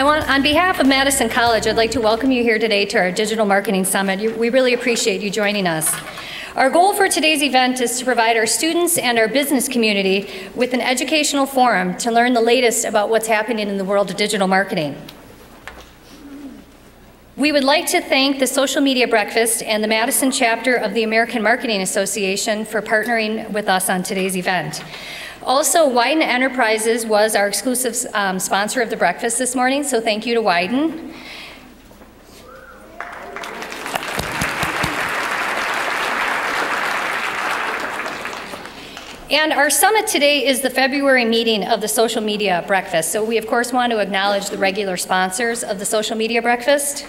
On behalf of Madison College, I'd like to welcome you here today to our Digital Marketing Summit. We really appreciate you joining us. Our goal for today's event is to provide our students and our business community with an educational forum to learn the latest about what's happening in the world of digital marketing. We would like to thank the Social Media Breakfast and the Madison chapter of the American Marketing Association for partnering with us on today's event. Also, Wyden Enterprises was our exclusive sponsor of the breakfast this morning, so thank you to Wyden. And our summit today is the February meeting of the Social Media Breakfast. So we, of course, want to acknowledge the regular sponsors of the Social Media Breakfast.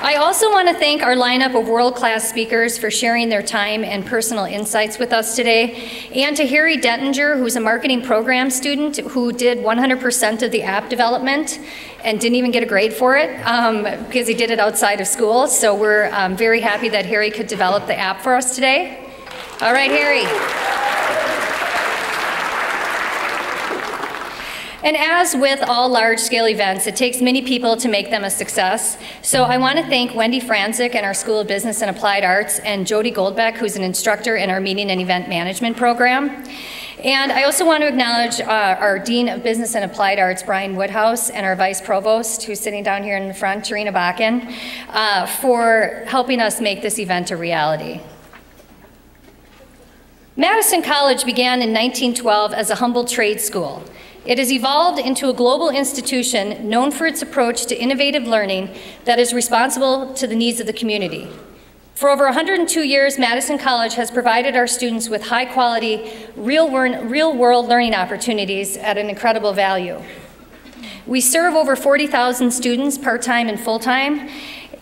I also want to thank our lineup of world-class speakers for sharing their time and personal insights with us today, and to Harry Dettinger, who's a marketing program student who did 100% of the app development and didn't even get a grade for it because he did it outside of school. So we're very happy that Harry could develop the app for us today. All right, Harry. And as with all large-scale events, it takes many people to make them a success. So I want to thank Wendy Franzik in our School of Business and Applied Arts, and Jody Goldbeck, who's an instructor in our Meeting and Event Management program. And I also want to acknowledge our Dean of Business and Applied Arts, Brian Woodhouse, and our Vice Provost, who's sitting down here in the front, Tarina Bakken, for helping us make this event a reality. Madison College began in 1912 as a humble trade school. It has evolved into a global institution known for its approach to innovative learning that is responsible to the needs of the community. For over 102 years, Madison College has provided our students with high-quality, real-world learning opportunities at an incredible value. We serve over 40,000 students, part-time and full-time,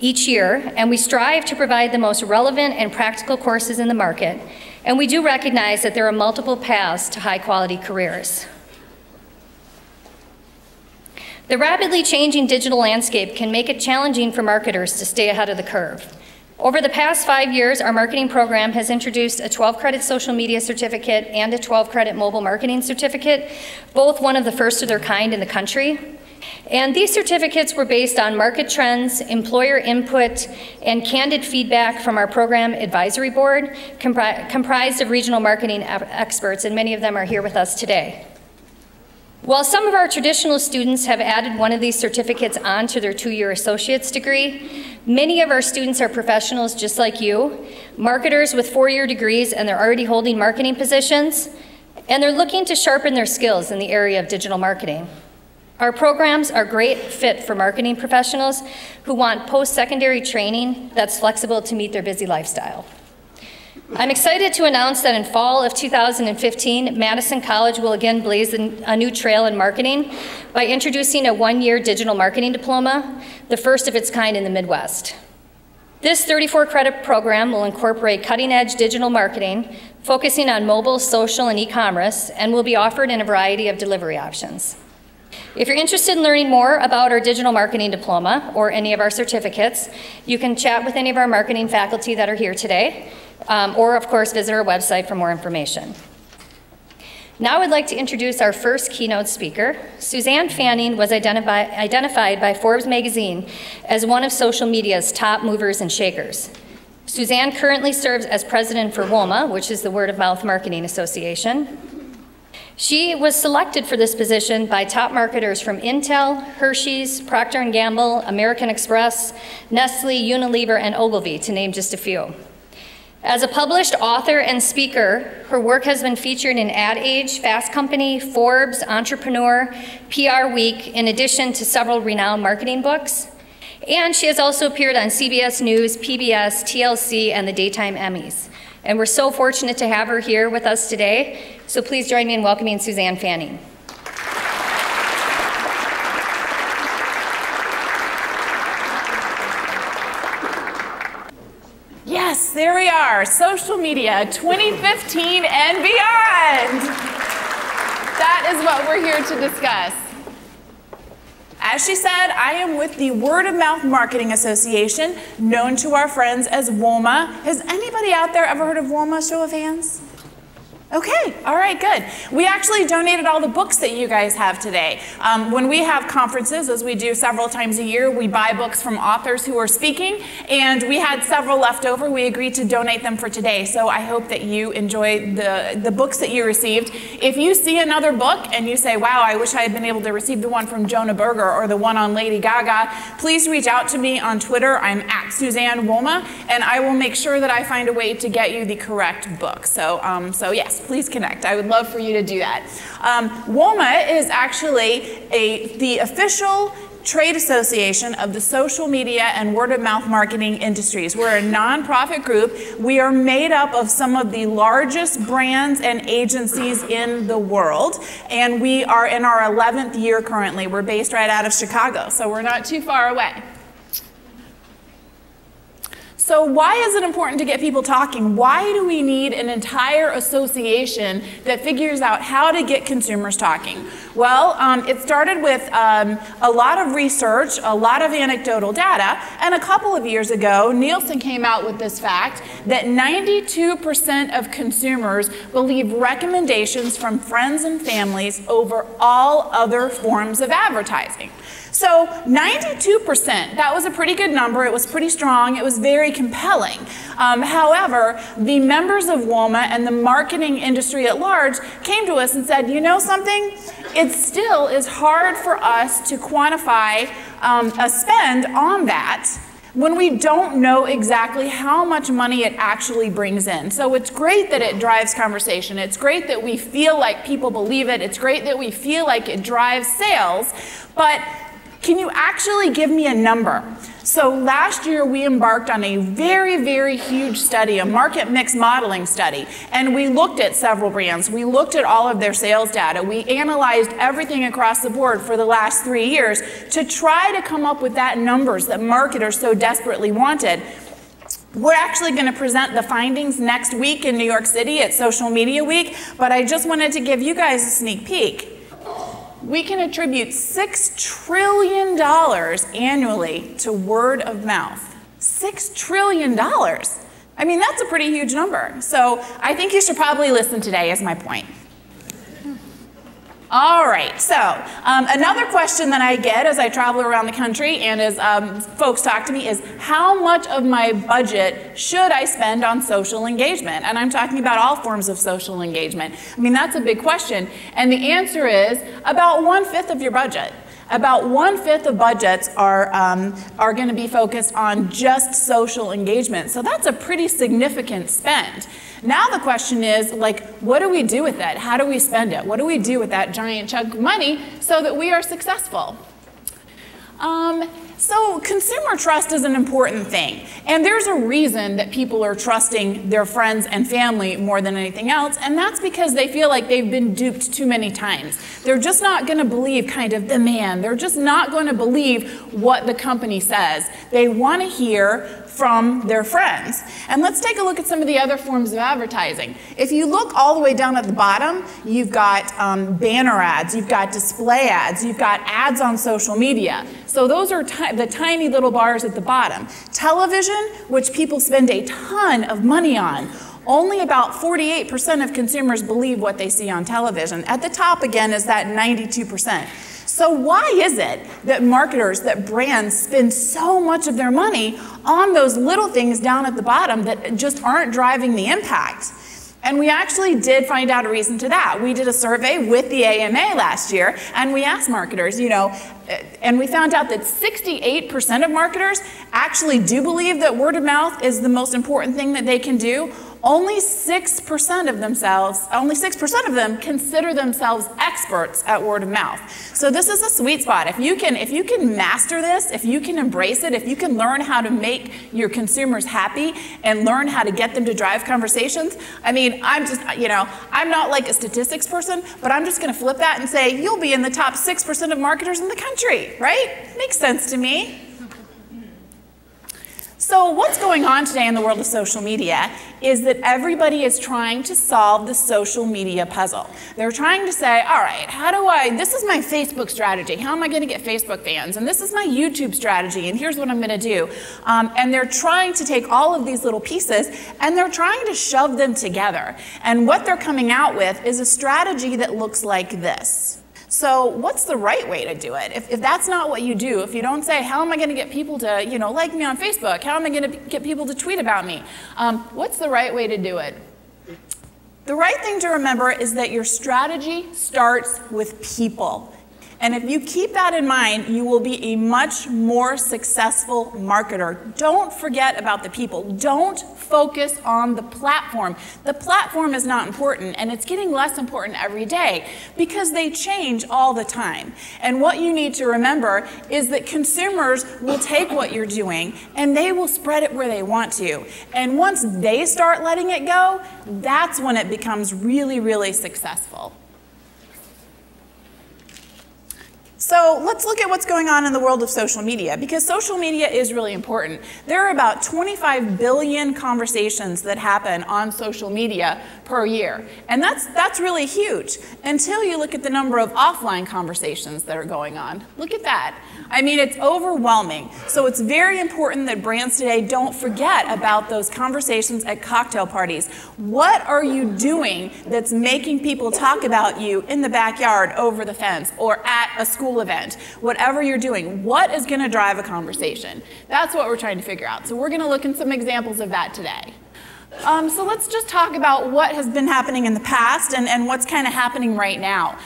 each year, and we strive to provide the most relevant and practical courses in the market, and we do recognize that there are multiple paths to high-quality careers. The rapidly changing digital landscape can make it challenging for marketers to stay ahead of the curve. Over the past 5 years, our marketing program has introduced a 12-credit social media certificate and a 12-credit mobile marketing certificate, both one of the first of their kind in the country. And these certificates were based on market trends, employer input, and candid feedback from our program advisory board, comprised of regional marketing experts, and many of them are here with us today. While some of our traditional students have added one of these certificates onto their 2-year associate's degree, many of our students are professionals just like you, marketers with 4-year degrees, and they're already holding marketing positions, and they're looking to sharpen their skills in the area of digital marketing. Our programs are a great fit for marketing professionals who want post-secondary training that's flexible to meet their busy lifestyle. I'm excited to announce that in fall of 2015, Madison College will again blaze a new trail in marketing by introducing a 1-year digital marketing diploma, the first of its kind in the Midwest. This 34-credit program will incorporate cutting-edge digital marketing, focusing on mobile, social, and e-commerce, and will be offered in a variety of delivery options. If you're interested in learning more about our digital marketing diploma or any of our certificates, you can chat with any of our marketing faculty that are here today, or of course visit our website for more information. Now I'd like to introduce our first keynote speaker. Suzanne Fanning was identified by Forbes magazine as one of social media's top movers and shakers. Suzanne currently serves as president for Wilma, which is the Word of Mouth Marketing Association. She was selected for this position by top marketers from Intel, Hershey's, Procter & Gamble, American Express, Nestle, Unilever, and Ogilvy, to name just a few. As a published author and speaker, her work has been featured in Ad Age, Fast Company, Forbes, Entrepreneur, PR Week, in addition to several renowned marketing books. And she has also appeared on CBS News, PBS, TLC, and the Daytime Emmys. And we're so fortunate to have her here with us today. So please join me in welcoming Suzanne Fanning. Yes, there we are, social media 2015 and beyond. That is what we're here to discuss. As she said, I am with the Word of Mouth Marketing Association, known to our friends as Wilma. Has anybody out there ever heard of Wilma? Show of hands. Okay, all right, good. We actually donated all the books that you guys have today. When we have conferences, as we do several times a year, we buy books from authors who are speaking, and we had several left over. We agreed to donate them for today, so I hope that you enjoy the books that you received. If you see another book and you say, wow, I wish I had been able to receive the one from Jonah Berger or the one on Lady Gaga, please reach out to me on Twitter. I'm at Suzanne Wilma, and I will make sure that I find a way to get you the correct book. So yes. Please connect. I would love for you to do that. Wilma is actually the official trade association of the social media and word-of-mouth marketing industries. We're a nonprofit group. We are made up of some of the largest brands and agencies in the world, and we are in our 11th year currently. We're based right out of Chicago, so we're not too far away. So why is it important to get people talking? Why do we need an entire association that figures out how to get consumers talking? Well, it started with a lot of research, a lot of anecdotal data, and a couple of years ago, Nielsen came out with this fact that 92% of consumers believe recommendations from friends and families over all other forms of advertising. So 92%, that was a pretty good number. It was pretty strong. It was very compelling. However, the members of Wilma and the marketing industry at large came to us and said, you know something? It still is hard for us to quantify a spend on that when we don't know exactly how much money it actually brings in. So it's great that it drives conversation. It's great that we feel like people believe it. It's great that we feel like it drives sales, but can you actually give me a number? So last year we embarked on a very, very huge study, a market mix modeling study, and we looked at several brands. We looked at all of their sales data. We analyzed everything across the board for the last 3 years to try to come up with that numbers that marketers so desperately wanted. We're actually going to present the findings next week in New York City at Social Media Week, but I just wanted to give you guys a sneak peek. We can attribute $6 trillion annually to word of mouth. $6 trillion. I mean, that's a pretty huge number. So I think you should probably listen today is my point. All right, so another question that I get as I travel around the country and as folks talk to me is, how much of my budget should I spend on social engagement? And I'm talking about all forms of social engagement. I mean, that's a big question. And the answer is about 1/5 of your budget. About 1/5 of budgets are going to be focused on just social engagement. So that's a pretty significant spend. Now the question is, like, what do we do with it? How do we spend it? What do we do with that giant chunk of money so that we are successful? So consumer trust is an important thing, and there's a reason that people are trusting their friends and family more than anything else, and that's because they feel like they've been duped too many times. They're just not going to believe kind of the man. They're just not going to believe what the company says. They want to hear from their friends. And let's take a look at some of the other forms of advertising. If you look all the way down at the bottom, you've got banner ads, you've got display ads, you've got ads on social media. So those are the tiny little bars at the bottom. Television, which people spend a ton of money on. Only about 48% of consumers believe what they see on television. At the top, again, is that 92%. So why is it that marketers, that brands spend so much of their money on those little things down at the bottom that just aren't driving the impact? And we actually did find out a reason to that. We did a survey with the AMA last year, and we asked marketers, you know, and we found out that 68% of marketers actually do believe that word of mouth is the most important thing that they can do. Only 6% of them consider themselves experts at word of mouth. So this is a sweet spot. If you can master this, if you can embrace it, if you can learn how to make your consumers happy and learn how to get them to drive conversations, I mean, I'm just, you know, I'm not like a statistics person, but I'm just going to flip that and say, you'll be in the top 6% of marketers in the country, right? Makes sense to me. So what's going on today in the world of social media is that everybody is trying to solve the social media puzzle. They're trying to say, all right, this is my Facebook strategy. How am I going to get Facebook fans? And this is my YouTube strategy, and here's what I'm going to do. And they're trying to take all of these little pieces, and they're trying to shove them together. And what they're coming out with is a strategy that looks like this. So what's the right way to do it? If that's not what you do, if you don't say, how am I going to get people to, like me on Facebook? How am I going to get people to tweet about me? What's the right way to do it? The right thing to remember is that your strategy starts with people. And if you keep that in mind, you will be a much more successful marketer. Don't forget about the people. Don't focus on the platform. The platform is not important, and it's getting less important every day because they change all the time. And what you need to remember is that consumers will take what you're doing and they will spread it where they want to. And once they start letting it go, that's when it becomes really, really successful. So let's look at what's going on in the world of social media, because social media is really important. There are about 25 billion conversations that happen on social media per year. And that's really huge until you look at the number of offline conversations that are going on. Look at that. I mean, it's overwhelming. So it's very important that brands today don't forget about those conversations at cocktail parties. What are you doing that's making people talk about you in the backyard, over the fence, or at a school event? Whatever you're doing, what is going to drive a conversation? That's what we're trying to figure out. So we're going to look at some examples of that today. So let's just talk about what has been happening in the past and what's kind of happening right now.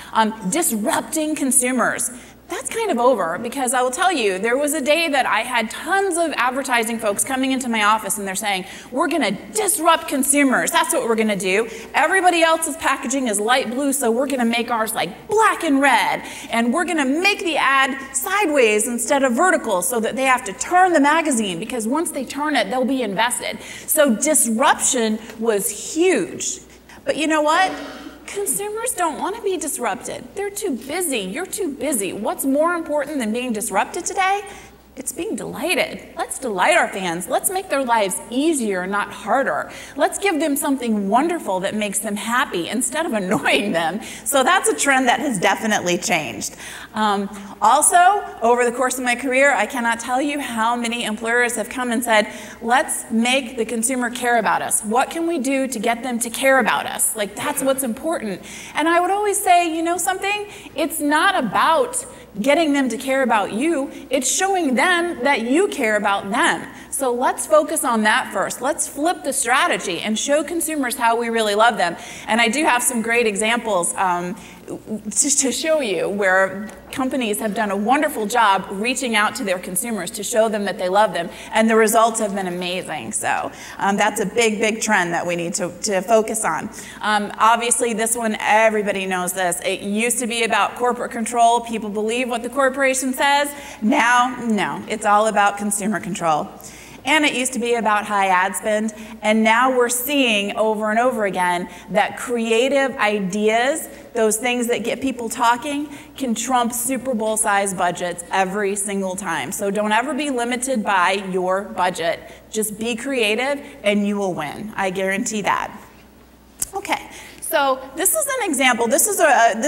Disrupting consumers. That's kind of over, because I will tell you, there was a day that I had tons of advertising folks coming into my office and they're saying, we're going to disrupt consumers. That's what we're going to do. Everybody else's packaging is light blue, so we're going to make ours like black and red. And we're going to make the ad sideways instead of vertical so that they have to turn the magazine, because once they turn it, they'll be invested. So disruption was huge. But you know what? Consumers don't want to be disrupted. They're too busy. You're too busy. What's more important than being disrupted today? It's being delighted. Let's delight our fans. Let's make their lives easier, not harder. Let's give them something wonderful that makes them happy instead of annoying them. So that's a trend that has definitely changed. Also, over the course of my career, I cannot tell you how many employers have come and said, let's make the consumer care about us. What can we do to get them to care about us? Like, that's what's important. And I would always say, you know something? It's not about getting them to care about you. It's showing them that you care about them. So let's focus on that first. Let's flip the strategy and show consumers how we really love them. And I do have some great examples to show you where companies have done a wonderful job reaching out to their consumers to show them that they love them, and the results have been amazing. So that's a big, big trend that we need to focus on. Obviously, this one, everybody knows this. It used to be about corporate control. People believe what the corporation says. Now, no, it's all about consumer control. And it used to be about high ad spend, and now we're seeing over and over again that creative ideas, those things that get people talking, can trump Super Bowl size budgets every single time. So don't ever be limited by your budget. Just be creative and you will win. I guarantee that. Okay. So this is an example. This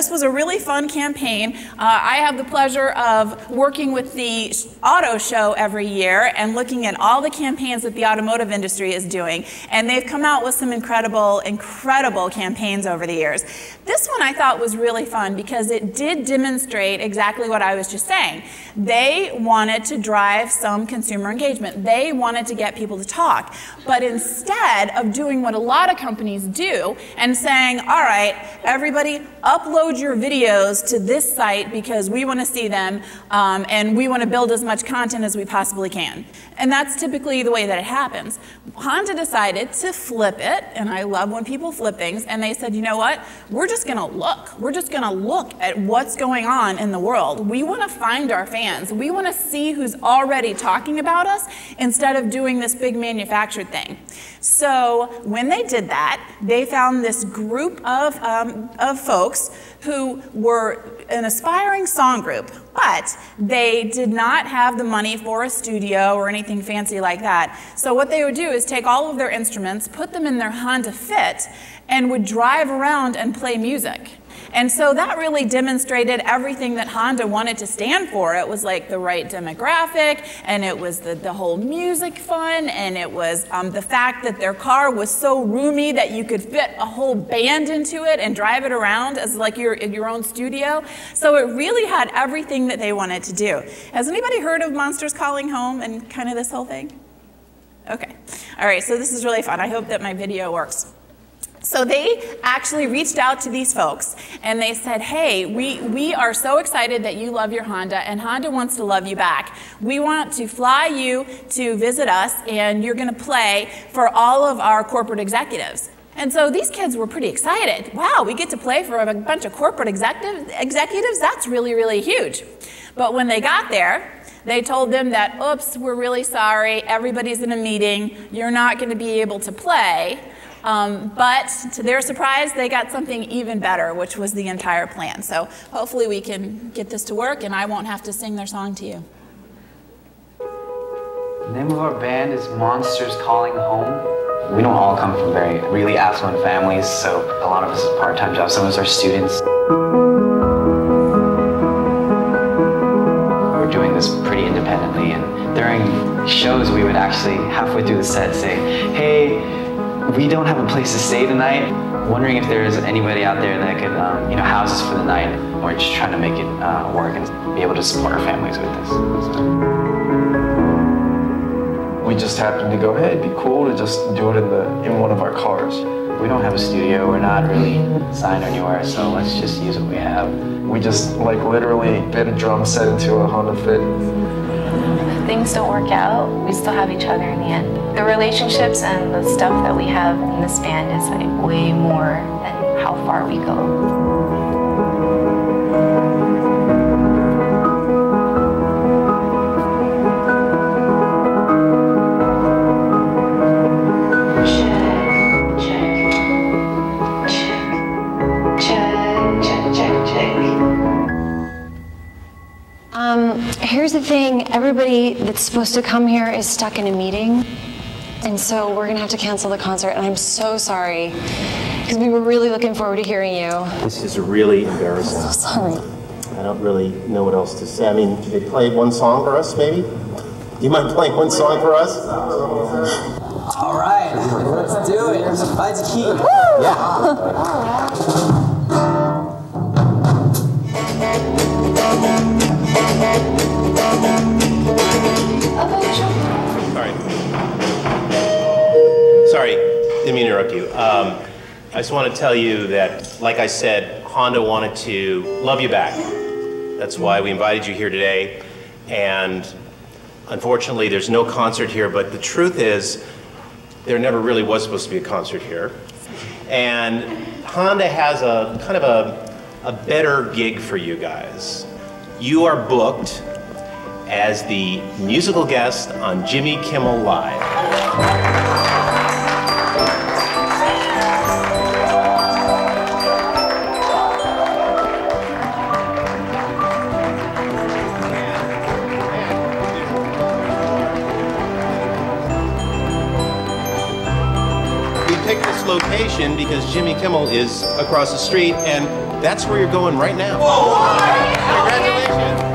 was a really fun campaign. I have the pleasure of working with the auto show every year and looking at all the campaigns that the automotive industry is doing. And they've come out with some incredible, incredible campaigns over the years. This one I thought was really fun because it did demonstrate exactly what I was just saying. They wanted to drive some consumer engagement. They wanted to get people to talk. But instead of doing what a lot of companies do and saying, all right, everybody upload your videos to this site because we want to see them and we want to build as much content as we possibly can. And that's typically the way that it happens. Honda decided to flip it, and I love when people flip things, and they said, you know what, we're just going to look. We're just going to look at what's going on in the world. We want to find our fans. We want to see who's already talking about us instead of doing this big manufactured thing. So when they did that, they found this group of folks who were an aspiring song group, but they did not have the money for a studio or anything fancy like that. So what they would do is take all of their instruments, put them in their Honda Fit, and would drive around and play music. And so that really demonstrated everything that Honda wanted to stand for. It was like the right demographic, and it was the whole music fun, and it was the fact that their car was so roomy that you could fit a whole band into it and drive it around as like your own studio. So it really had everything that they wanted to do. Has anybody heard of Monsters Calling Home and kind of this whole thing? Okay. All right, so this is really fun. I hope that my video works. So they actually reached out to these folks and they said, hey, we are so excited that you love your Honda and Honda wants to love you back. We want to fly you to visit us and you're going to play for all of our corporate executives. And so these kids were pretty excited. Wow, we get to play for a bunch of corporate executives? That's really, really huge. But when they got there, they told them that, oops, we're really sorry, everybody's in a meeting, you're not going to be able to play. But to their surprise, they got something even better, which was the entire plan. So hopefully we can get this to work and I won't have to sing their song to you. The name of our band is Monsters Calling Home. We don't all come from really affluent families, so a lot of us have part-time jobs. Some of us are students. We're doing this pretty independently, and during shows we would actually halfway through the set say, hey, we don't have a place to stay tonight. Wondering if there's anybody out there that could, house us for the night. We're just trying to make it work and be able to support our families with this. We just happened to go, hey, it'd be cool to just do it in one of our cars. We don't have a studio. We're not really signed anywhere, so let's just use what we have. We just literally fit a drum set into a Honda Fit. If things don't work out, we still have each other in the end. The relationships and the stuff that we have in this band is like way more than how far we go. Here's the thing, everybody that's supposed to come here is stuck in a meeting, and so we're gonna have to cancel the concert, and I'm so sorry, because we were really looking forward to hearing you. This is really embarrassing. I'm so sorry. I don't really know what else to say. I mean, could they play one song for us, maybe? Do you mind playing one song for us? All right, let's do it. There's a fight to keep. Yeah. Sorry, didn't mean to interrupt you. I just want to tell you that, like I said, Honda wanted to love you back. That's why we invited you here today. And unfortunately, there's no concert here, but the truth is, there never really was supposed to be a concert here. And Honda has a kind of a better gig for you guys. You are booked as the musical guest on Jimmy Kimmel Live. Location because Jimmy Kimmel is across the street, and that's where you're going right now. Whoa. Congratulations.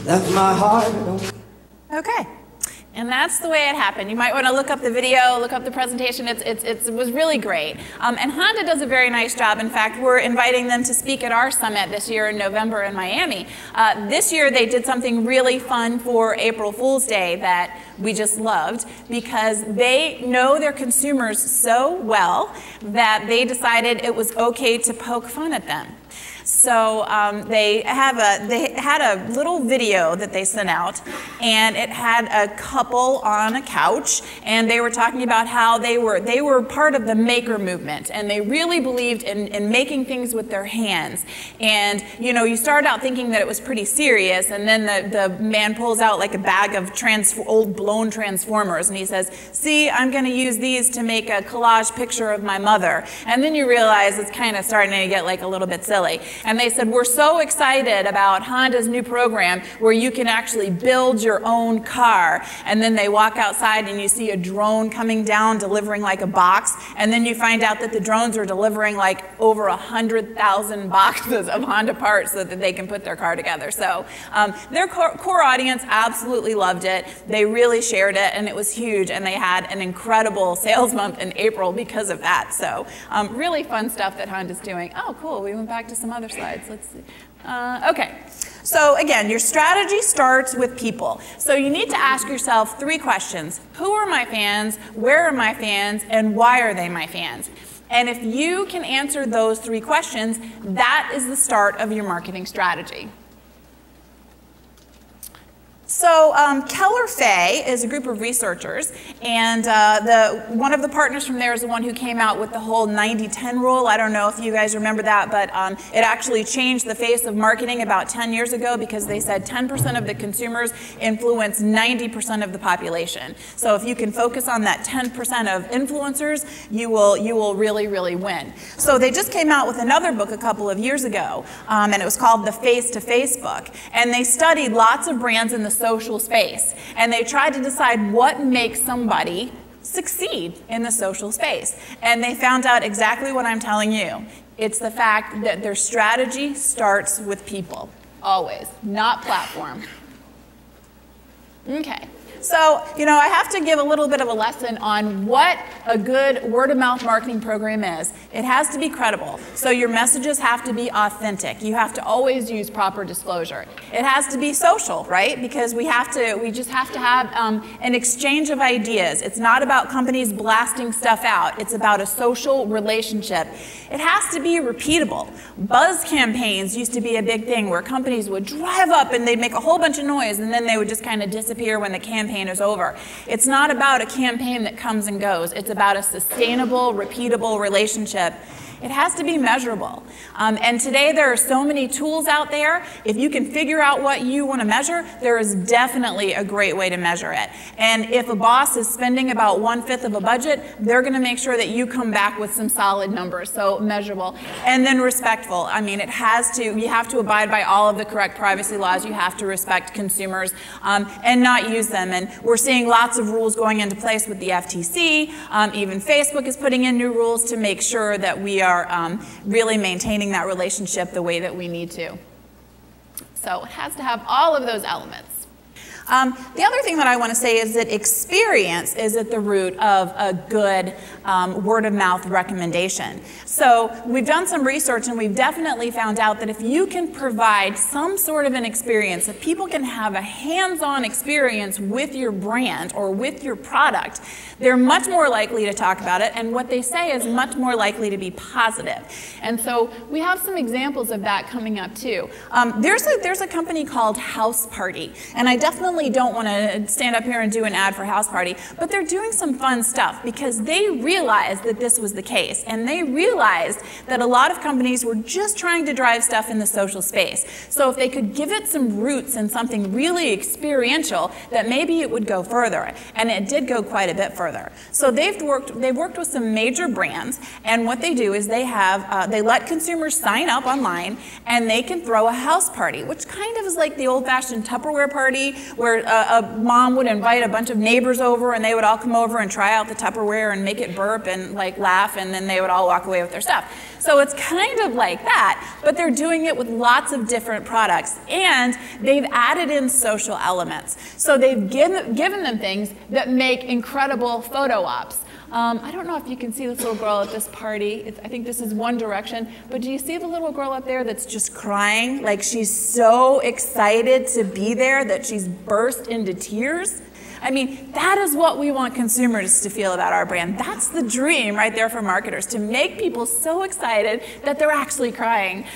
Left my heart. Okay, And that's the way it happened. You might want to look up the video, look up the presentation. It was really great. And Honda does a very nice job. In fact, we're inviting them to speak at our summit this year in November in Miami. This year they did something really fun for April Fool's Day that we just loved, because they know their consumers so well that they decided it was okay to poke fun at them. So they had a little video that they sent out, and it had a couple on a couch, and they were talking about how they were part of the maker movement, and they really believed in making things with their hands. And you know, you start out thinking that it was pretty serious, and then the man pulls out like a bag of old blown transformers, and he says, "See, I'm going to use these to make a collage picture of my mother." And then you realize it's kind of starting to get like a little bit silly. And they said, "We're so excited about Honda's new program where you can actually build your own car." And then they walk outside and you see a drone coming down delivering like a box. And then you find out that the drones are delivering like over 100,000 boxes of Honda parts so that they can put their car together. So their core audience absolutely loved it. They really shared it, and it was huge. And they had an incredible sales month in April because of that. So really fun stuff that Honda's doing. Oh, cool. We went back to some other slides. Let's see. Okay. So again, your strategy starts with people. So you need to ask yourself 3 questions. Who are my fans? Where are my fans? And why are they my fans? And if you can answer those 3 questions, that is the start of your marketing strategy. So Keller Fay is a group of researchers, and one of the partners from there is the one who came out with the whole 90-10 rule. I don't know if you guys remember that, but it actually changed the face of marketing about 10 years ago, because they said 10% of the consumers influence 90% of the population. So if you can focus on that 10% of influencers, you will really, really win. So they just came out with another book a couple of years ago, and it was called The Face to Face book. And they studied lots of brands in the social space, and they tried to decide what makes somebody succeed in the social space. And they found out exactly what I'm telling you. It's the fact that their strategy starts with people, always, not platform. Okay. So, you know, I have to give a little bit of a lesson on what a good word-of-mouth marketing program is. It has to be credible. So your messages have to be authentic. You have to always use proper disclosure. It has to be social, right? Because we just have to have an exchange of ideas. It's not about companies blasting stuff out. It's about a social relationship. It has to be repeatable. Buzz campaigns used to be a big thing where companies would drive up and they'd make a whole bunch of noise, and then they would just kind of disappear when the campaign is over. It's not about a campaign that comes and goes. It's about a sustainable, repeatable relationship. It has to be measurable. And today there are so many tools out there. If you can figure out what you want to measure, there is definitely a great way to measure it. And if a boss is spending about 1/5 of a budget, they're going to make sure that you come back with some solid numbers. So measurable. And then respectful. I mean, you have to abide by all of the correct privacy laws. You have to respect consumers and not use them. And we're seeing lots of rules going into place with the FTC. Even Facebook is putting in new rules to make sure that we are really maintaining that relationship the way that we need to. So it has to have all of those elements. The other thing that I want to say is that experience is at the root of a good word-of-mouth recommendation. So we've done some research, and we've definitely found out that if you can provide some sort of an experience, if people can have a hands-on experience with your brand or with your product, they're much more likely to talk about it, and what they say is much more likely to be positive. And so we have some examples of that coming up too. There's a company called House Party, and I definitely don't want to stand up here and do an ad for House Party, but they're doing some fun stuff because they realized that this was the case, and they realized that a lot of companies were just trying to drive stuff in the social space. So if they could give it some roots and something really experiential, that maybe it would go further, and it did go quite a bit further. So they've worked with some major brands, and what they do is they let consumers sign up online, and they can throw a house party, which kind of is like the old-fashioned Tupperware party, where a mom would invite a bunch of neighbors over and they would all come over and try out the Tupperware and make it burp and like laugh, and then they would all walk away with their stuff. So it's kind of like that, but they're doing it with lots of different products, and they've added in social elements. So they've given them things that make incredible photo ops. I don't know if you can see this little girl at this party. I think this is One Direction, but do you see the little girl up there that's just crying? Like she's so excited to be there that she's burst into tears. I mean, that is what we want consumers to feel about our brand. That's the dream right there for marketers, to make people so excited that they're actually crying.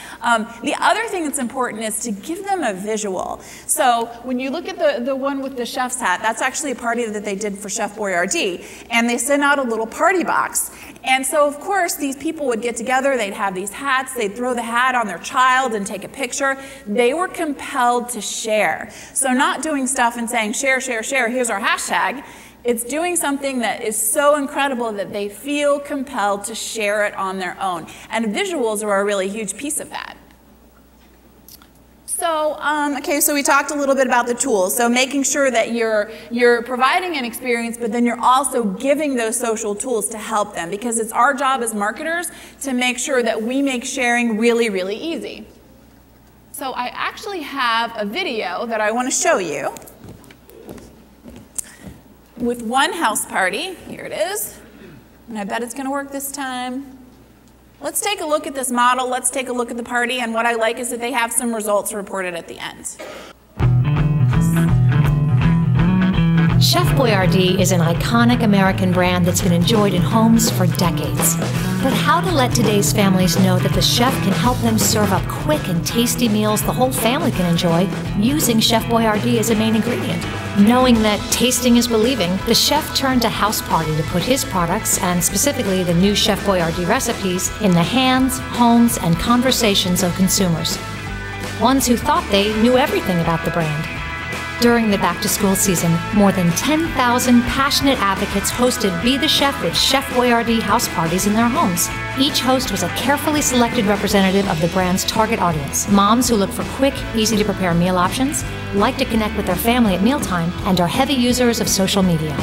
The other thing that's important is to give them a visual. So when you look at the one with the chef's hat, that's actually a party that they did for Chef Boyardee, and they sent out a little party box. And so, of course, these people would get together, they'd have these hats, they'd throw the hat on their child and take a picture. They were compelled to share. So not doing stuff and saying, share, share, share, here's our hashtag. It's doing something that is so incredible that they feel compelled to share it on their own. And visuals are a really huge piece of that. So, okay, so we talked a little bit about the tools. So making sure that you're providing an experience, but then you're also giving those social tools to help them, because it's our job as marketers to make sure that we make sharing really, really easy. So I actually have a video that I want to show you with one house party. Here it is. And I bet it's going to work this time. Let's take a look at this model, let's take a look at the party, and what I like is that they have some results reported at the end. Chef Boyardee is an iconic American brand that's been enjoyed in homes for decades. But how to let today's families know that the chef can help them serve up quick and tasty meals the whole family can enjoy using Chef Boyardee as a main ingredient? Knowing that tasting is believing, the chef turned to House Party to put his products, and specifically the new Chef Boyardee recipes, in the hands, homes, and conversations of consumers. Ones who thought they knew everything about the brand. During the back-to-school season, more than 10,000 passionate advocates hosted Be the Chef with Chef Boyardee house parties in their homes. Each host was a carefully selected representative of the brand's target audience. Moms who look for quick, easy-to-prepare meal options, like to connect with their family at mealtime, and are heavy users of social media.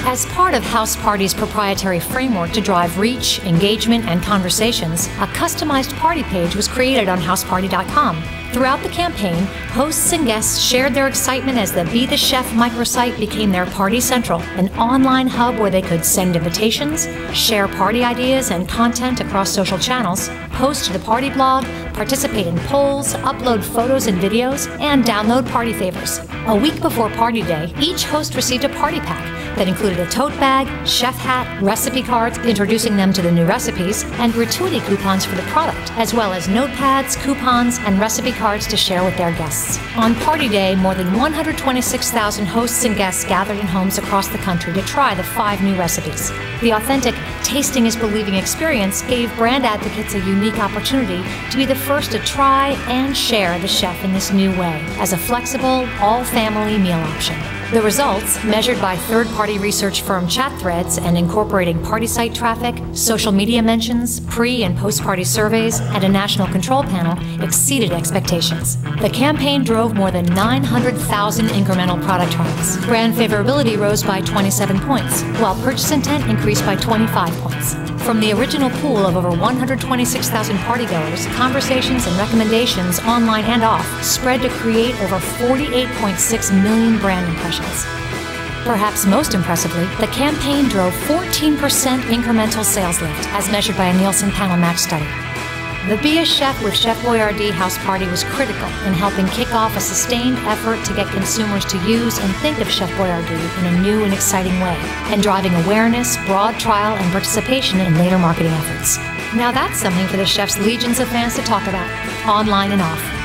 As part of House Party's proprietary framework to drive reach, engagement, and conversations, a customized party page was created on houseparty.com. Throughout the campaign, hosts and guests shared their excitement as the Be the Chef microsite became their Party Central, an online hub where they could send invitations, share party ideas and content across social channels, post to the party blog, participate in polls, upload photos and videos, and download party favors. A week before party day, each host received a party pack that included a tote bag, chef hat, recipe cards introducing them to the new recipes, and gratuity coupons for the product, as well as notepads, coupons, and recipe cards to share with their guests. On party day, more than 126,000 hosts and guests gathered in homes across the country to try the 5 new recipes. The authentic tasting is believing experience gave brand advocates a unique opportunity to be the first to try and share the chef in this new way as a flexible, all-family meal option. The results, measured by third-party research firm Chat Threads and incorporating party site traffic, social media mentions, pre- and post-party surveys, and a national control panel, exceeded expectations. The campaign drove more than 900,000 incremental product trials. Brand favorability rose by 27 points, while purchase intent increased by 25 points. From the original pool of over 126,000 partygoers, conversations and recommendations online and off spread to create over 48.6 million brand impressions. Perhaps most impressively, the campaign drove 14% incremental sales lift, as measured by a Nielsen panel match study. The Be a Chef with Chef Boyardee house party was critical in helping kick off a sustained effort to get consumers to use and think of Chef Boyardee in a new and exciting way, and driving awareness, broad trial, and participation in later marketing efforts. Now that's something for the chef's legions of fans to talk about, online and off.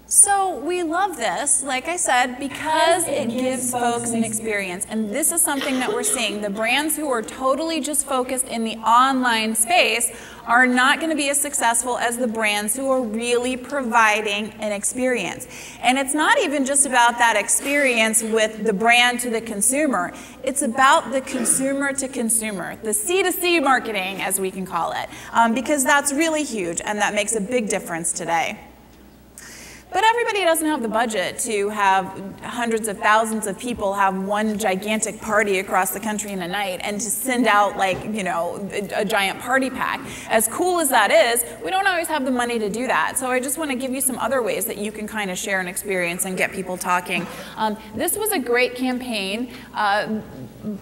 So we love this, like I said, because it gives folks an experience. And this is something that we're seeing. The brands who are totally just focused in the online space are not going to be as successful as the brands who are really providing an experience. And it's not even just about that experience with the brand to the consumer. It's about the consumer to consumer, the C2C marketing, as we can call it, because that's really huge and that makes a big difference today. But everybody doesn't have the budget to have hundreds of thousands of people have one gigantic party across the country in a night and to send out like, you know, a giant party pack. As cool as that is, we don't always have the money to do that. So I just want to give you some other ways that you can kind of share an experience and get people talking. This was a great campaign.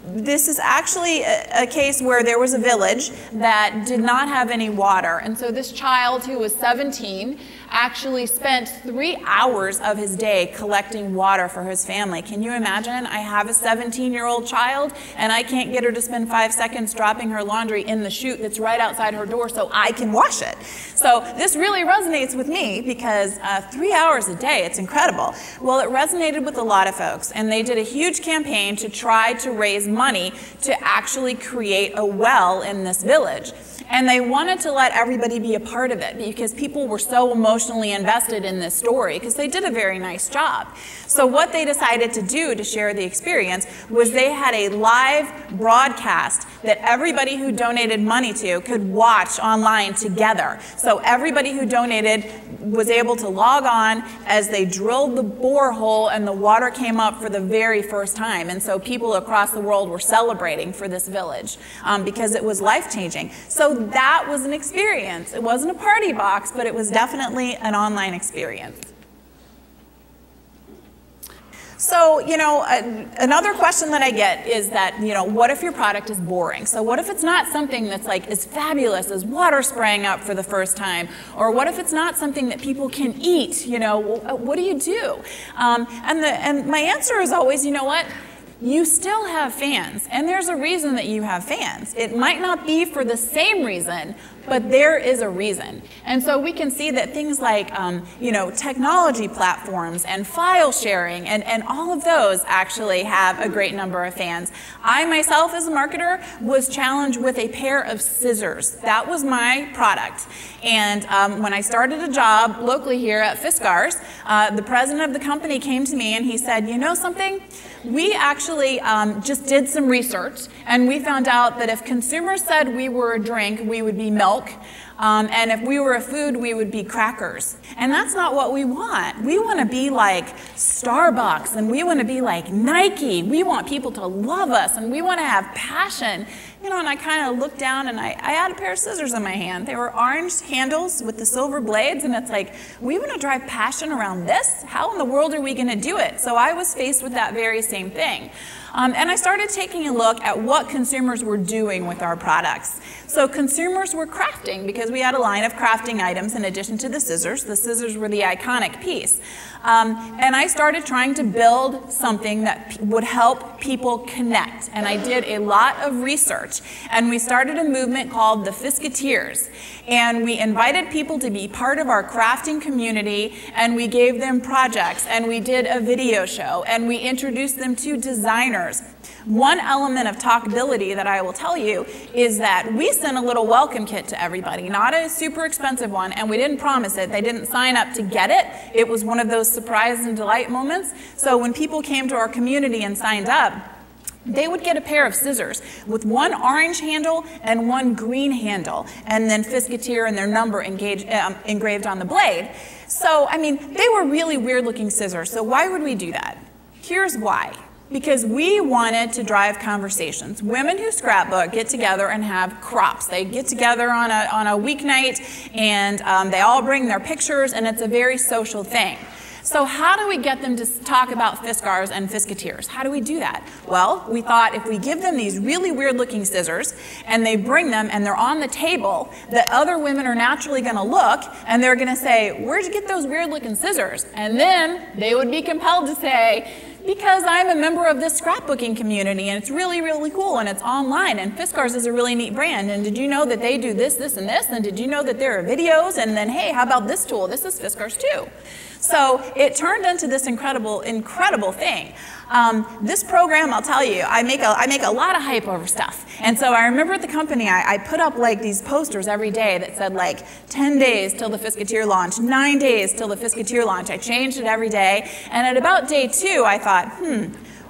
This is actually a case where there was a village that did not have any water. And so this child, who was 17, actually spent 3 hours of his day collecting water for his family. Can you imagine? I have a 17-year-old child, and I can't get her to spend 5 seconds dropping her laundry in the chute that's right outside her door so I can wash it. So this really resonates with me because 3 hours a day, it's incredible. Well, it resonated with a lot of folks, and they did a huge campaign to try to raise money to actually create a well in this village. And they wanted to let everybody be a part of it because people were so emotionally invested in this story because they did a very nice job. So what they decided to do to share the experience was they had a live broadcast that everybody who donated money to could watch online together. So everybody who donated was able to log on as they drilled the borehole and the water came up for the very first time. And so people across the world were celebrating for this village because it was life-changing. So that was an experience. It wasn't a party box, but it was definitely an online experience. So, you know, another question that I get is that, you know, what if your product is boring? So what if it's not something that's like as fabulous as water spraying up for the first time? Or what if it's not something that people can eat? You know, what do you do? And my answer is always, you know what? You still have fans, and there's a reason that you have fans. It might not be for the same reason, but there is a reason. And so we can see that things like, you know, technology platforms and file sharing and all of those actually have a great number of fans. I myself, as a marketer, was challenged with a pair of scissors. That was my product. And when I started a job locally here at Fiskars, the president of the company came to me and he said, you know something? We actually just did some research, and we found out that if consumers said we were a drink, we would be milk. And if we were a food, we would be crackers. And that's not what we want. We want to be like Starbucks, and we want to be like Nike. We want people to love us, and we want to have passion. You know, and I kind of looked down, and I had a pair of scissors in my hand. They were orange handles with the silver blades, and it's like, we want to drive passion around this? How in the world are we going to do it? So I was faced with that very same thing. And I started taking a look at what consumers were doing with our products. So consumers were crafting because we had a line of crafting items in addition to the scissors. The scissors were the iconic piece. And I started trying to build something that would help people connect. And I did a lot of research. And we started a movement called the Fiskateers. And we invited people to be part of our crafting community, and we gave them projects, and we did a video show, and we introduced them to designers. One element of talkability that I will tell you is that we sent a little welcome kit to everybody, not a super expensive one, and we didn't promise it. They didn't sign up to get it. It was one of those surprise and delight moments. So when people came to our community and signed up, they would get a pair of scissors with one orange handle and one green handle, and then Fiskateer and their number engraved on the blade. So, I mean, they were really weird-looking scissors. So why would we do that? Here's why. Because we wanted to drive conversations. Women who scrapbook get together and have crops. They get together on a weeknight, and they all bring their pictures, and it's a very social thing. So how do we get them to talk about Fiskars and Fiskateers? How do we do that? Well, we thought if we give them these really weird-looking scissors, and they bring them, and they're on the table, that other women are naturally going to look, and they're going to say, where'd you get those weird-looking scissors? And then they would be compelled to say, because I'm a member of this scrapbooking community, and it's really, really cool, and it's online, and Fiskars is a really neat brand, and did you know that they do this, this, and this, and did you know that there are videos, and then, hey, how about this tool? This is Fiskars too. So it turned into this incredible, incredible thing. This program, I'll tell you, I make a lot of hype over stuff. And so I remember at the company, I put up like these posters every day that said like 10 days till the Fiskateer launch, 9 days till the Fiskateer launch. I changed it every day. And at about day 2, I thought,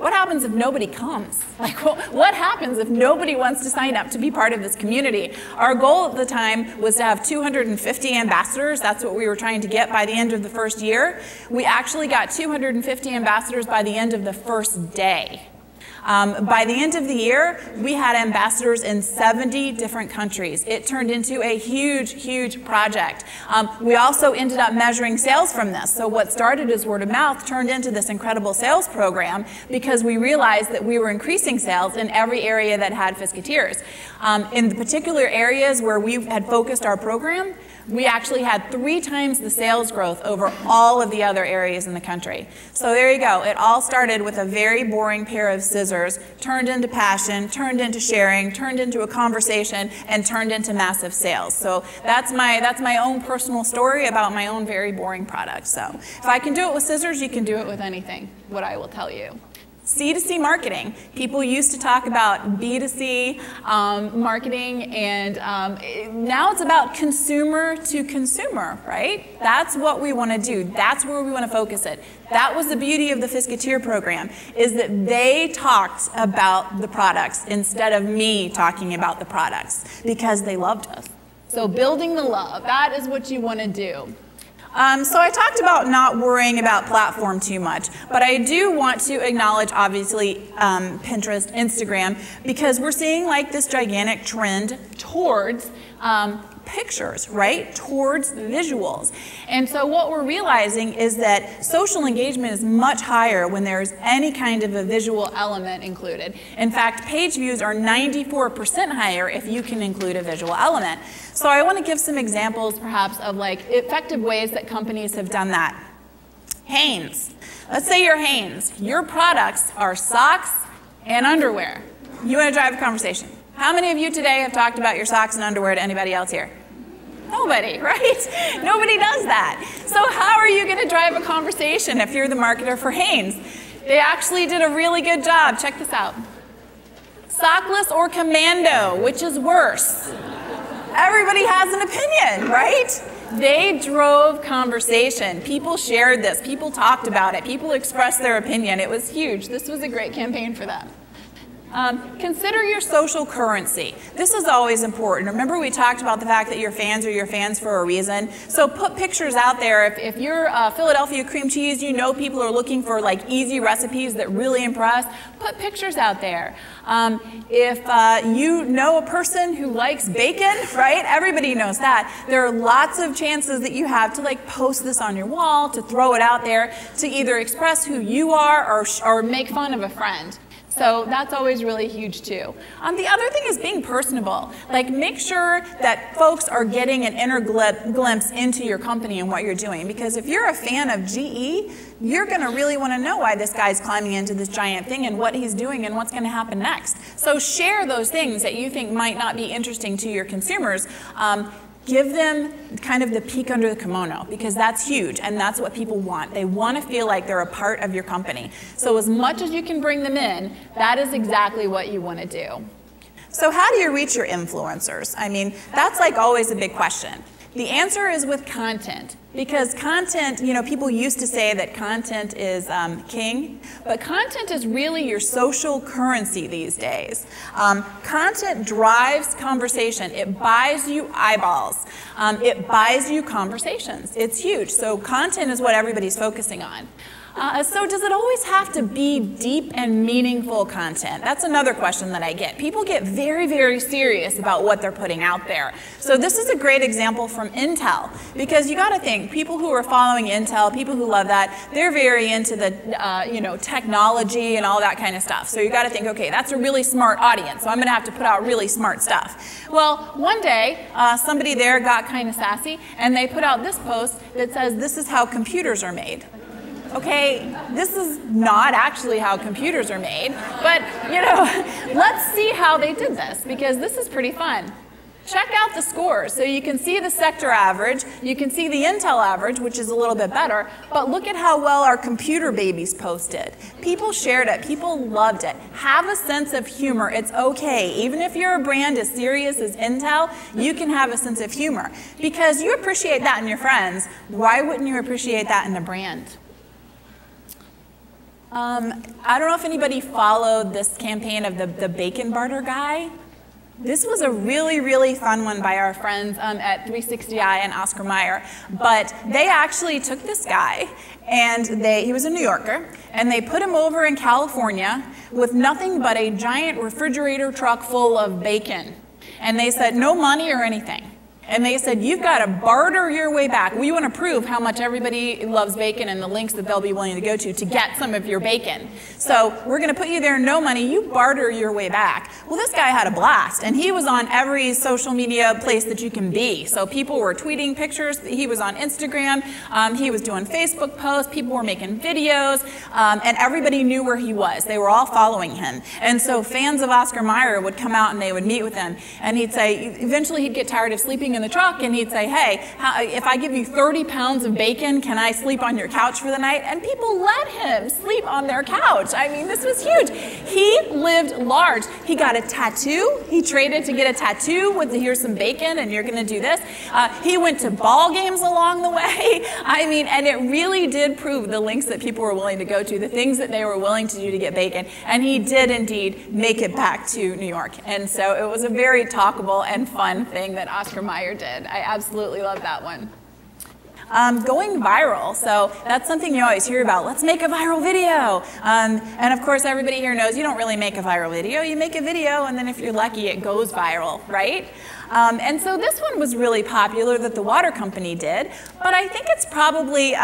what happens if nobody comes? Like, what happens if nobody wants to sign up to be part of this community? Our goal at the time was to have 250 ambassadors. That's what we were trying to get by the end of the first year. We actually got 250 ambassadors by the end of the first day. By the end of the year, we had ambassadors in 70 different countries. It turned into a huge, huge project. We also ended up measuring sales from this. So what started as word of mouth turned into this incredible sales program because we realized that we were increasing sales in every area that had Fisketeers. In the particular areas where we had focused our program, we actually had 3 times the sales growth over all of the other areas in the country. So there you go. It all started with a very boring pair of scissors, turned into passion, turned into sharing, turned into a conversation, and turned into massive sales. So that's my own personal story about my own very boring product. So if I can do it with scissors, you can do it with anything, what I will tell you. C2C marketing. People used to talk about B2C marketing, and now it's about consumer to consumer, right? That's what we want to do. That's where we want to focus it. That was the beauty of the Fisketeer program, is that they talked about the products instead of me talking about the products because they loved us. So building the love, that is what you want to do. So I talked about not worrying about platform too much, but I do want to acknowledge, obviously, Pinterest, Instagram, because we're seeing like this gigantic trend towards pictures, right? Towards visuals. And so what we're realizing is that social engagement is much higher when there's any kind of a visual element included. In fact, page views are 94% higher if you can include a visual element. So I want to give some examples perhaps of like effective ways that companies have done that. Hanes. Let's say you're Hanes. Your products are socks and underwear. You want to drive a conversation. How many of you today have talked about your socks and underwear to anybody else here? Nobody, right? Nobody does that. So how are you going to drive a conversation if you're the marketer for Hanes? They actually did a really good job. Check this out. Sockless or commando, which is worse? Everybody has an opinion, right? They drove conversation. People shared this. People talked about it. People expressed their opinion. It was huge. This was a great campaign for them. Consider your social currency. This is always important. Remember we talked about the fact that your fans are your fans for a reason. So put pictures out there. If you're Philadelphia cream cheese, you know people are looking for like easy recipes that really impress. Put pictures out there. If you know a person who likes bacon, right? Everybody knows that. There are lots of chances that you have to like post this on your wall, to throw it out there, to either express who you are or make fun of a friend. So that's always really huge too. The other thing is being personable. Like make sure that folks are getting an inner glimpse into your company and what you're doing. Because if you're a fan of GE, you're going to really want to know why this guy's climbing into this giant thing and what he's doing and what's going to happen next. So share those things that you think might not be interesting to your consumers. Give them kind of the peek under the kimono, because that's huge and that's what people want. They want to feel like they're a part of your company. So as much as you can bring them in, that is exactly what you want to do. So how do you reach your influencers? I mean, that's like always a big question. The answer is with content, because content, you know, people used to say that content is king, but content is really your social currency these days. Content drives conversation. It buys you eyeballs. It buys you conversations. It's huge. So content is what everybody's focusing on. So does it always have to be deep and meaningful content? That's another question that I get. People get very, very serious about what they're putting out there. So this is a great example from Intel, because you got to think, people who are following Intel, people who love that, they're very into the you know, technology and all that kind of stuff. So you got to think, okay, that's a really smart audience, so I'm going to have to put out really smart stuff. Well, one day, somebody there got kind of sassy, and they put out this post that says, "This is how computers are made." Okay, this is not actually how computers are made, but you know, let's see how they did this, because this is pretty fun. Check out the scores. So you can see the sector average, you can see the Intel average, which is a little bit better, but look at how well our computer babies posted. People shared it, people loved it. Have a sense of humor, it's okay. Even if you're a brand as serious as Intel, you can have a sense of humor. Because you appreciate that in your friends, why wouldn't you appreciate that in a brand? I don't know if anybody followed this campaign of the bacon barter guy. This was a really, really fun one by our friends at 360i and Oscar Mayer. But they actually took this guy, and he was a New Yorker, and they put him over in California with nothing but a giant refrigerator truck full of bacon. And they said, no money or anything. And they said, you've got to barter your way back. We want to prove how much everybody loves bacon and the links that they'll be willing to go to get some of your bacon. So we're going to put you there, no money, you barter your way back. Well, this guy had a blast, and he was on every social media place that you can be. So people were tweeting pictures, he was on Instagram, he was doing Facebook posts, people were making videos, and everybody knew where he was. They were all following him. And so fans of Oscar Mayer would come out and they would meet with him, and he'd say, eventually he'd get tired of sleeping in the truck, and he'd say, hey, if I give you 30 pounds of bacon, can I sleep on your couch for the night? And people let him sleep on their couch. I mean, this was huge. He lived large. He got a tattoo. He traded to get a tattoo with, here's some bacon, and you're going to do this. He went to ball games along the way. I mean, and it really did prove the links that people were willing to go to, the things that they were willing to do to get bacon. And he did indeed make it back to New York. And so it was a very talkable and fun thing that Oscar Mayer did. I absolutely love that one. Going viral, so that's something you always hear about. Let's make a viral video. And of course, everybody here knows you don't really make a viral video. You make a video, and then if you're lucky, it goes viral, right? And so this one was really popular that the water company did, but I think it's probably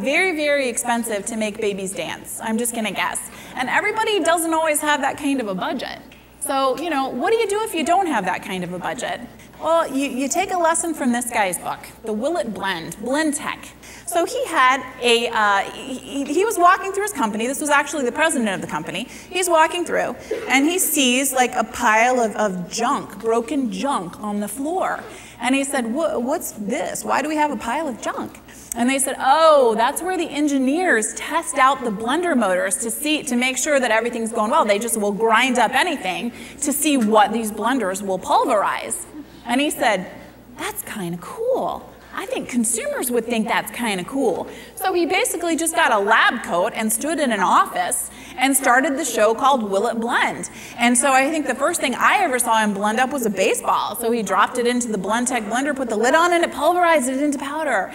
very, very expensive to make babies dance. I'm just gonna guess. And everybody doesn't always have that kind of a budget. So, you know, what do you do if you don't have that kind of a budget? Well, you take a lesson from this guy's book, The Will It Blend, Blend Tech. So he had he was walking through his company. This was actually the president of the company. He's walking through, and he sees like a pile of junk, broken junk on the floor. And he said, what's this? Why do we have a pile of junk? And they said, oh, that's where the engineers test out the blender motors to make sure that everything's going well. They just will grind up anything to see what these blenders will pulverize. And he said, that's kind of cool. I think consumers would think that's kind of cool. So he basically just got a lab coat and stood in an office and started the show called Will It Blend? And so I think the first thing I ever saw him blend up was a baseball. So he dropped it into the Blend Tech blender, put the lid on, and it pulverized it into powder.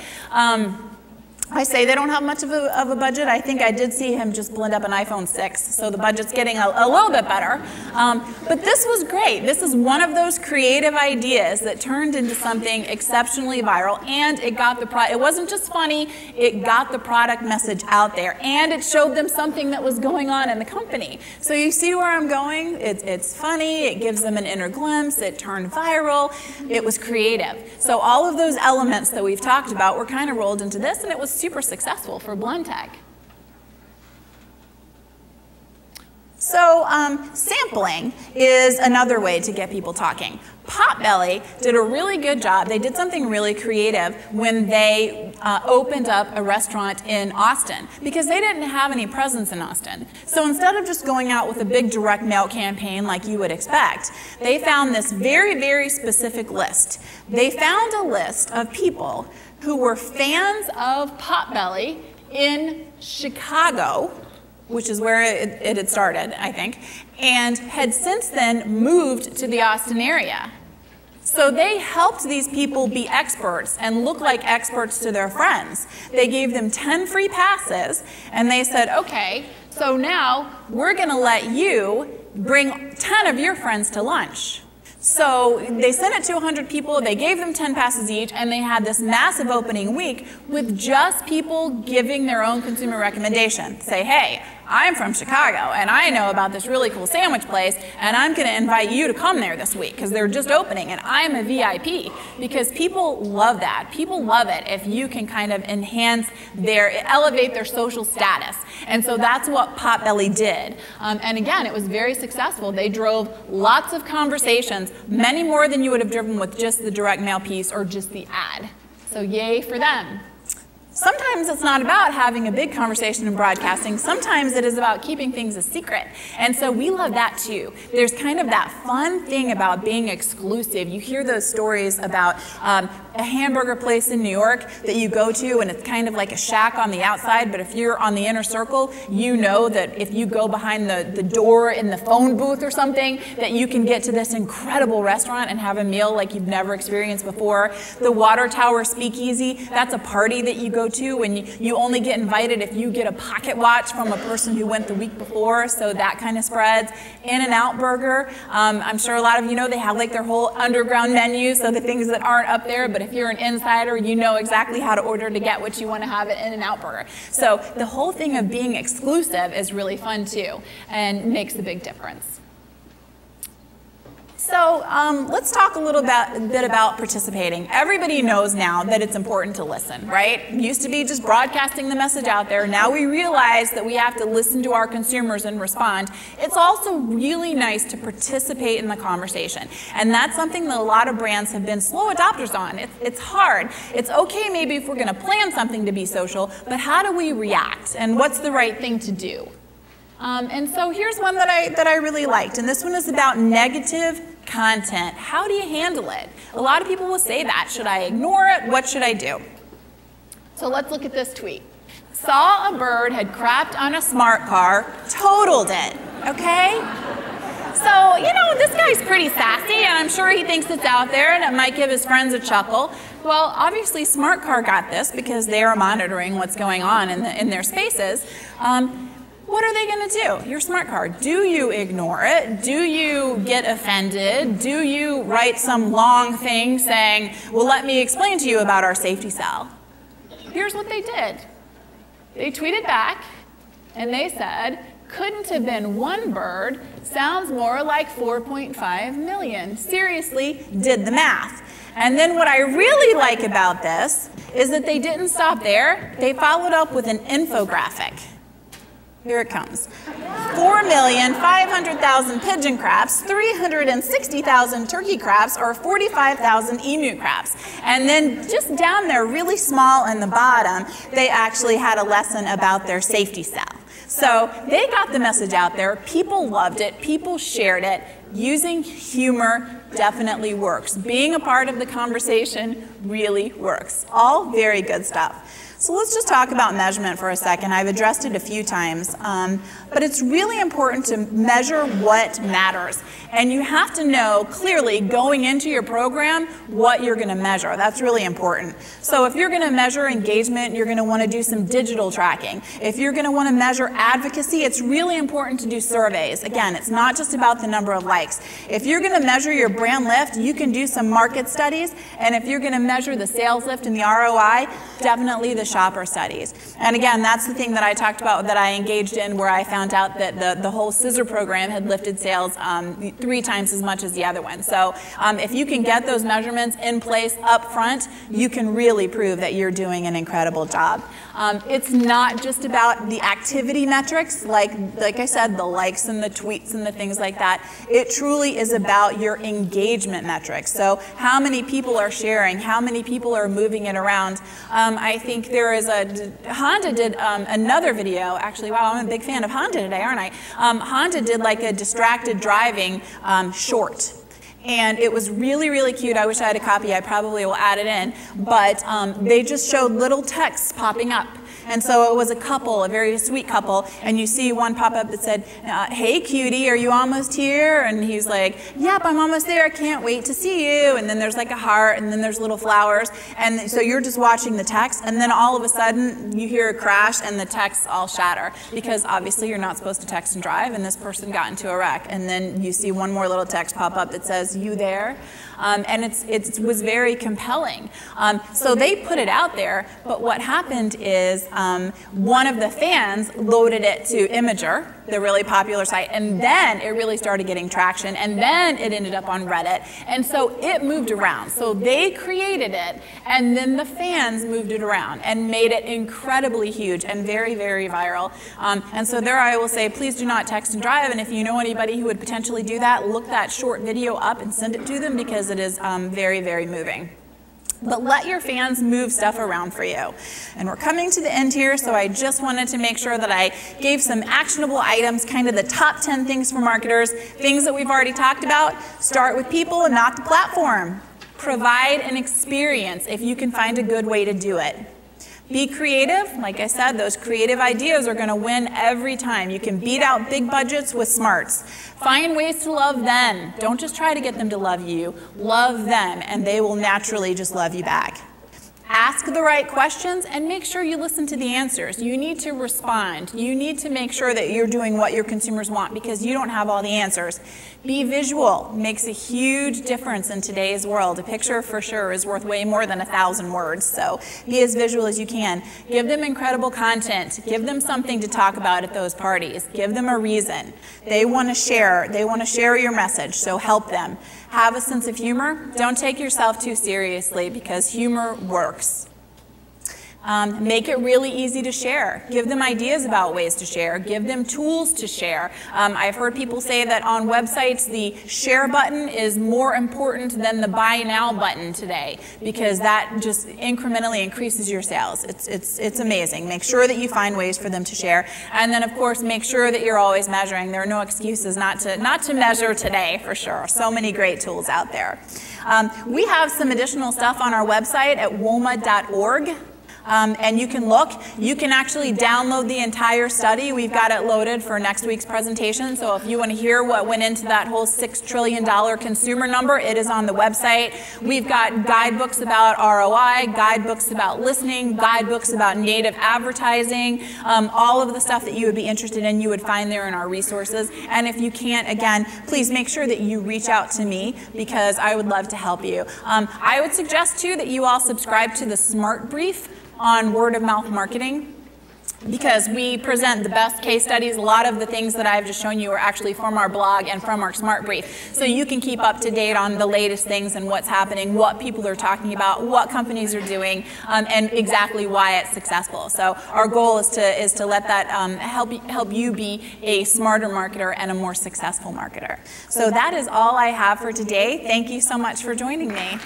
I say they don't have much of a budget. I think I did see him just blend up an iPhone 6, so the budget's getting a little bit better. But this was great. This is one of those creative ideas that turned into something exceptionally viral, and it got the product. It wasn't just funny, it got the product message out there, and it showed them something that was going on in the company. So you see where I'm going? It's funny, it gives them an inner glimpse, it turned viral, it was creative. So all of those elements that we've talked about were kind of rolled into this, and it was super successful for Blend Tech. So sampling is another way to get people talking. Potbelly did a really good job. They did something really creative when they opened up a restaurant in Austin, because they didn't have any presence in Austin. So instead of just going out with a big direct mail campaign like you would expect, they found this very, very specific list. They found a list of people who were fans of Potbelly in Chicago, which is where it had started, I think, and had since then moved to the Austin area. So they helped these people be experts and look like experts to their friends. They gave them 10 free passes, and they said, okay, so now we're gonna let you bring 10 of your friends to lunch. So they sent it to 100 people, they gave them 10 passes each, and they had this massive opening week with just people giving their own consumer recommendation. Say, hey, I'm from Chicago, and I know about this really cool sandwich place, and I'm going to invite you to come there this week, because they're just opening, and I'm a VIP, because people love that. People love it if you can kind of elevate their social status. And so that's what Potbelly did. And again, it was very successful. They drove lots of conversations, many more than you would have driven with just the direct mail piece or just the ad. So yay for them. Sometimes it's not about having a big conversation and broadcasting. Sometimes it is about keeping things a secret. And so we love that too. There's kind of that fun thing about being exclusive. You hear those stories about a hamburger place in New York that you go to and it's kind of like a shack on the outside, but if you're on the inner circle, you know that if you go behind the door in the phone booth or something, that you can get to this incredible restaurant and have a meal like you've never experienced before. The Water Tower Speakeasy, that's a party that you go to and you only get invited if you get a pocket watch from a person who went the week before, so that kind of spreads. In-N-Out Burger, I'm sure a lot of you know they have like their whole underground menu, so the things that aren't up there, but if you're an insider, you know exactly how to order to get what you want to have at In-N-Out Burger. So the whole thing of being exclusive is really fun too and makes a big difference. So let's talk a little bit about participating. Everybody knows now that it's important to listen, right? It used to be just broadcasting the message out there. Now we realize that we have to listen to our consumers and respond. It's also really nice to participate in the conversation. And that's something that a lot of brands have been slow adopters on. It's hard. It's okay maybe if we're going to plan something to be social, but how do we react? And what's the right thing to do? And so here's one that I really liked, and this one is about negative content. How do you handle it? A lot of people will say that. Should I ignore it? What should I do? So let's look at this tweet. Saw a bird had crapped on a smart car, totaled it, okay? So, you know, this guy's pretty sassy, and I'm sure he thinks it's out there, and it might give his friends a chuckle. Well, obviously, Smart Car got this because they are monitoring what's going on in their spaces. What are they going to do? Your smart car. Do you ignore it? Do you get offended? Do you write some long thing saying, well, let me explain to you about our safety cell? Here's what they did. They tweeted back and they said, couldn't have been one bird, sounds more like 4.5 million. Seriously, did the math. And then what I really like about this is that they didn't stop there. They followed up with an infographic. Here it comes. 4,500,000 pigeon craps, 360,000 turkey craps, or 45,000 emu craps. And then just down there, really small in the bottom, they actually had a lesson about their safety cell. So they got the message out there. People loved it. People shared it. Using humor definitely works. Being a part of the conversation really works. All very good stuff. So let's just talk about measurement for a second. I've addressed it a few times, but it's really important to measure what matters. And you have to know clearly going into your program what you're going to measure. That's really important. So if you're going to measure engagement, you're going to want to do some digital tracking. If you're going to want to measure advocacy, it's really important to do surveys. Again, it's not just about the number of likes. If you're going to measure your brand lift, you can do some market studies. And if you're going to measure the sales lift and the ROI, definitely the shopper studies. And again, that's the thing that I talked about that I engaged in, where I found out that the whole scissor program had lifted sales 3 times as much as the other one. So if you can get those measurements in place up front, you can really prove that you're doing an incredible job. It's not just about the activity metrics, like I said, the likes and the tweets and the things like that. It truly is about your engagement metrics. So how many people are sharing, how many people are moving it around. I think there is Honda did another video, actually. Wow, I'm a big fan of Honda today, aren't I? Honda did like a distracted driving short. And it was really, really cute. I wish I had a copy. I probably will add it in. But they just showed little texts popping up. And so it was a couple, a very sweet couple, and you see one pop up that said, hey cutie, are you almost here? And he's like, yep, I'm almost there, I can't wait to see you. And then there's like a heart, and then there's little flowers. And so you're just watching the text, and then all of a sudden you hear a crash and the texts all shatter. Because obviously you're not supposed to text and drive, and this person got into a wreck. And then you see one more little text pop up that says, you there? And it was very compelling. So they put it out there, but what happened is one of the fans loaded it to Imager, the really popular site, and then it really started getting traction, and then it ended up on Reddit, and so it moved around. So they created it, and then the fans moved it around and made it incredibly huge and very, very viral. And so there I will say, please do not text and drive, and if you know anybody who would potentially do that, look that short video up and send it to them, because it is very, very moving. but let your fans move stuff around for you. And we're coming to the end here, so I just wanted to make sure that I gave some actionable items, kind of the top 10 things for marketers, things that we've already talked about. Start with people and not the platform. Provide an experience if you can find a good way to do it. Be creative. Like I said, those creative ideas are going to win every time. You can beat out big budgets with smarts. Find ways to love them. Don't just try to get them to love you. Love them, and they will naturally just love you back. Ask the right questions and make sure you listen to the answers. You need to respond. You need to make sure that you're doing what your consumers want because you don't have all the answers. Be visual. Makes a huge difference in today's world. A picture for sure is worth way more than 1,000 words, so be as visual as you can. Give them incredible content. Give them something to talk about at those parties. Give them a reason. They want to share. They want to share your message, so help them. Have a sense of humor. Don't take yourself too seriously because humor works. Make it really easy to share. Give them ideas about ways to share. Give them tools to share. I've heard people say that on websites the share button is more important than the buy now button today because that just incrementally increases your sales. It's amazing. Make sure that you find ways for them to share. And then of course make sure that you're always measuring. There are no excuses not to measure today for sure. So many great tools out there. We have some additional stuff on our website at wilma.org. And you can look. You can actually download the entire study. We've got it loaded for next week's presentation. So if you want to hear what went into that whole $6 trillion consumer number, it is on the website. We've got guidebooks about ROI, guidebooks about listening, guidebooks about native advertising, all of the stuff that you would be interested in, you would find there in our resources. And if you can't, again, please make sure that you reach out to me because I would love to help you. I would suggest, too, that you all subscribe to the Smartbrief on word of mouth marketing because we present the best case studies. A lot of the things that I've just shown you are actually from our blog and from our Smartbrief. So you can keep up to date on the latest things and what's happening, what people are talking about, what companies are doing, and exactly why it's successful. So our goal is to let that help you be a smarter marketer and a more successful marketer. So that is all I have for today. Thank you so much for joining me.